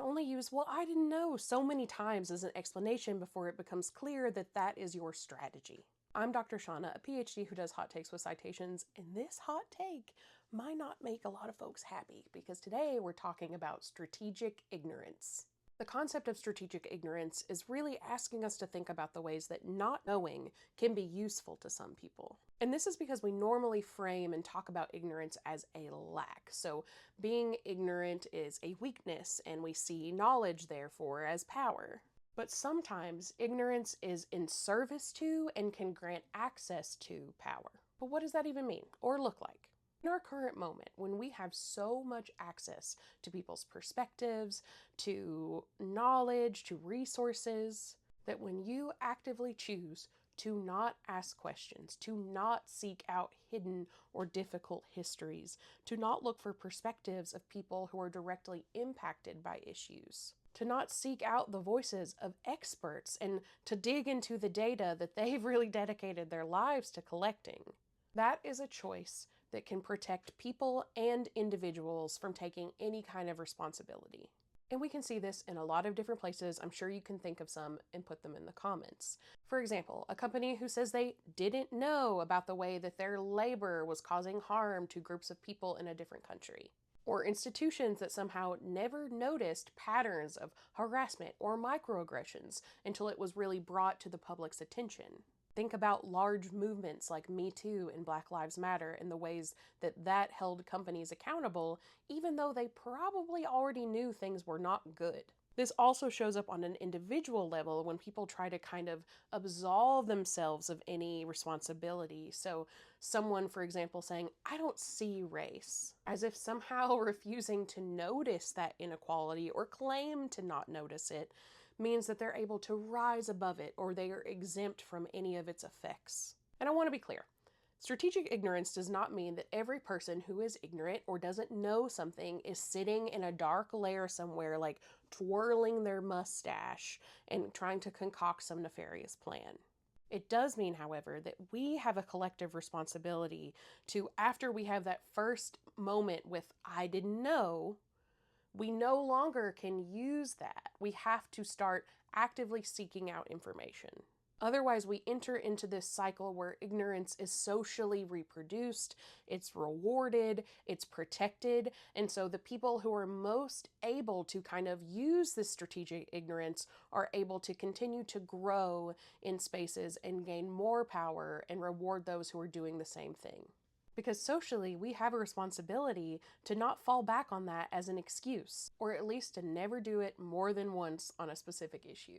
only use, well, I didn't know, so many times as an explanation before it becomes clear that that is your strategy. I'm Dr. Shauna, a PhD who does hot takes with citations, and this hot take might not make a lot of folks happy because today we're talking about strategic ignorance. The concept of strategic ignorance is really asking us to think about the ways that not knowing can be useful to some people. And this is because we normally frame and talk about ignorance as a lack. So being ignorant is a weakness, and we see knowledge, therefore, as power. But sometimes ignorance is in service to and can grant access to power. But what does that even mean or look like? In our current moment, when we have so much access to people's perspectives, to knowledge, to resources, that when you actively choose to not ask questions, to not seek out hidden or difficult histories, to not look for perspectives of people who are directly impacted by issues, to not seek out the voices of experts, and to dig into the data that they've really dedicated their lives to collecting. That is a choice that can protect people and individuals from taking any kind of responsibility. And we can see this in a lot of different places. I'm sure you can think of some and put them in the comments. For example, a company who says they didn't know about the way that their labor was causing harm to groups of people in a different country. Or institutions that somehow never noticed patterns of harassment or microaggressions until it was really brought to the public's attention. Think about large movements like Me Too and Black Lives Matter and the ways that held companies accountable, even though they probably already knew things were not good. This also shows up on an individual level when people try to kind of absolve themselves of any responsibility. So someone, for example, saying, I don't see race, as if somehow refusing to notice that inequality or claim to not notice it means that they're able to rise above it or they are exempt from any of its effects. And I want to be clear. Strategic ignorance does not mean that every person who is ignorant or doesn't know something is sitting in a dark lair somewhere, like twirling their mustache and trying to concoct some nefarious plan. It does mean, however, that we have a collective responsibility to, after we have that first moment with, I didn't know, we no longer can use that. We have to start actively seeking out information. Otherwise, we enter into this cycle where ignorance is socially reproduced, it's rewarded, it's protected, and so the people who are most able to kind of use this strategic ignorance are able to continue to grow in spaces and gain more power and reward those who are doing the same thing. Because socially, we have a responsibility to not fall back on that as an excuse, or at least to never do it more than once on a specific issue.